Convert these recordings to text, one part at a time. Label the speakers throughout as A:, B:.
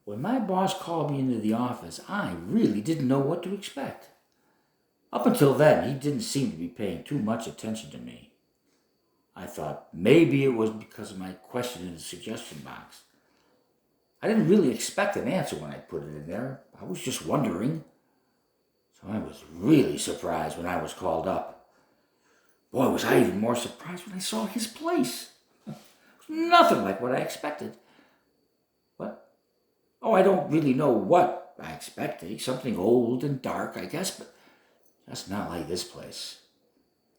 A: When my boss called me into the office, I really didn't know what to expect. Up until then, he didn't seem to be paying too much attention to me. I thought maybe it was because of my question in the suggestion box. I didn't really expect an answer when I put it in there. I was just wondering. So I was really surprised when I was called up. Boy, was I even more surprised when I saw his place. It was nothing like what I expected. What? Oh, I don't really know what I expected. Something old and dark, I guess, but that's not like this place.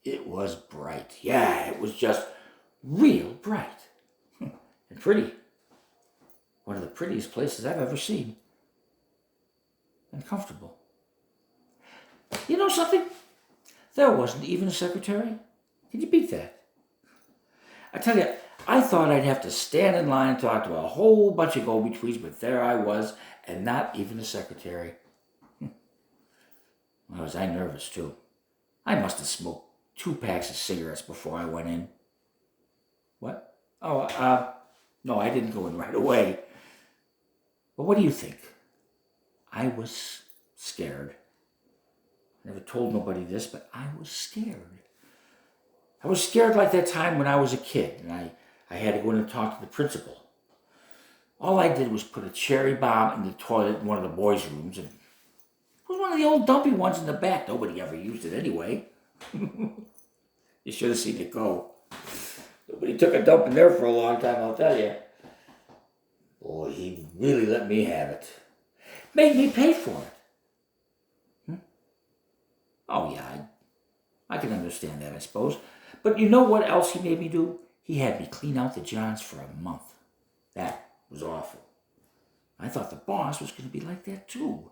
A: It was bright. Yeah, it was just real bright. And pretty. One of the prettiest places I've ever seen. And comfortable. You know something? There wasn't even a secretary. Can you beat that? I tell you, I thought I'd have to stand in line and talk to a whole bunch of go-betweens, but there I was, and not even a secretary. Was I nervous, too? I must have smoked 2 packs of cigarettes before I went in. What? No, I didn't go in right away. But what do you think? I was scared. I never told nobody this, but I was scared. I was scared like that time when I was a kid and I had to go in and talk to the principal. All I did was put a cherry bomb in the toilet in one of the boys' rooms, and it was one of the old dumpy ones in the back. Nobody ever used it anyway. You should have seen it go. Nobody took a dump in there for a long time, I'll tell you. Boy, he really let me have it. Made me pay for it. Oh, yeah, I can understand that, I suppose. But you know what else he made me do? He had me clean out the Johns for a month. That was awful. I thought the boss was going to be like that, too.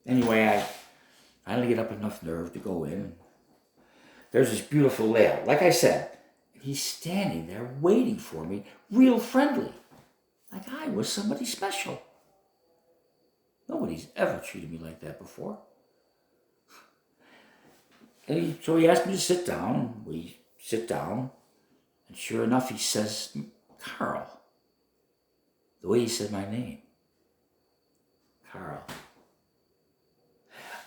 A: Anyway, I finally get up enough nerve to go in. There's this beautiful layout. Like I said, he's standing there waiting for me, real friendly. Like I was somebody special. Nobody's ever treated me like that before. So he asked me to sit down. We sit down. And sure enough, he says, Carl. The way he said my name. Carl.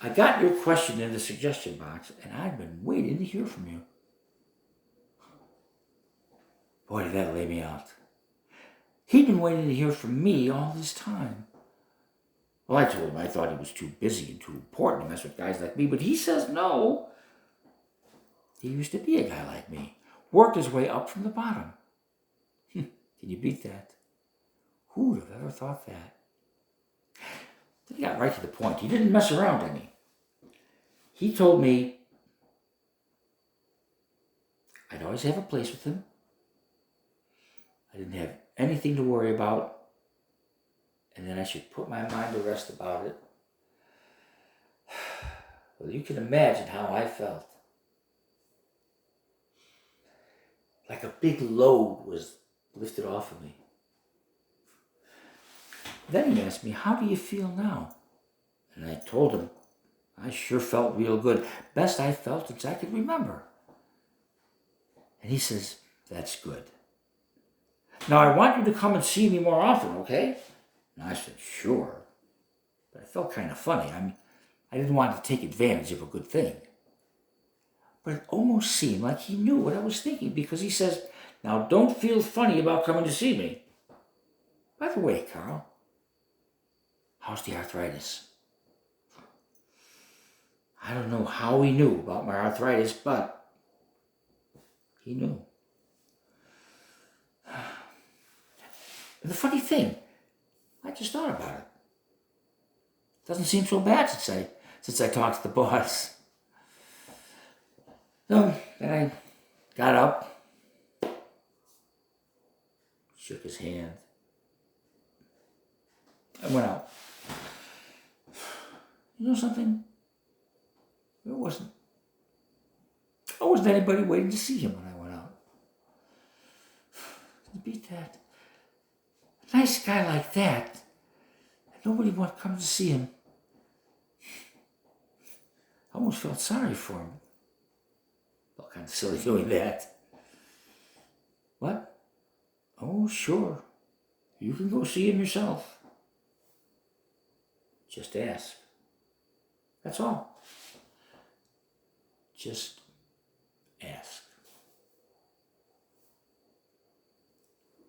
A: I got your question in the suggestion box, and I've been waiting to hear from you. Boy, did that lay me out. He'd been waiting to hear from me all this time. Well, I told him I thought he was too busy and too important to mess with guys like me, but he says no. He used to be a guy like me. Worked his way up from the bottom. Can you beat that? Who would have ever thought that? He got right to the point. He didn't mess around any. He told me I'd always have a place with him. I didn't have anything to worry about. And then I should put my mind to rest about it. Well, you can imagine how I felt. Like a big load was lifted off of me. Then he asked me, how do you feel now? And I told him, I sure felt real good. Best I felt since I could remember. And he says, that's good. Now I want you to come and see me more often, okay? And I said, sure. But it felt kind of funny. I didn't want to take advantage of a good thing. But it almost seemed like he knew what I was thinking because he says, now don't feel funny about coming to see me. By the way, Carl, how's the arthritis? I don't know how he knew about my arthritis, but he knew. And the funny thing, I just thought about it. Doesn't seem so bad since I talked to the boss. So then I got up, shook his hand, and went out. You know something? There wasn't anybody waiting to see him when I went out. Can you beat that? A nice guy like that, and nobody wanted to come to see him. I almost felt sorry for him. Felt kind of silly doing that. What? Oh, sure. You can go see him yourself. Just ask. That's all. Just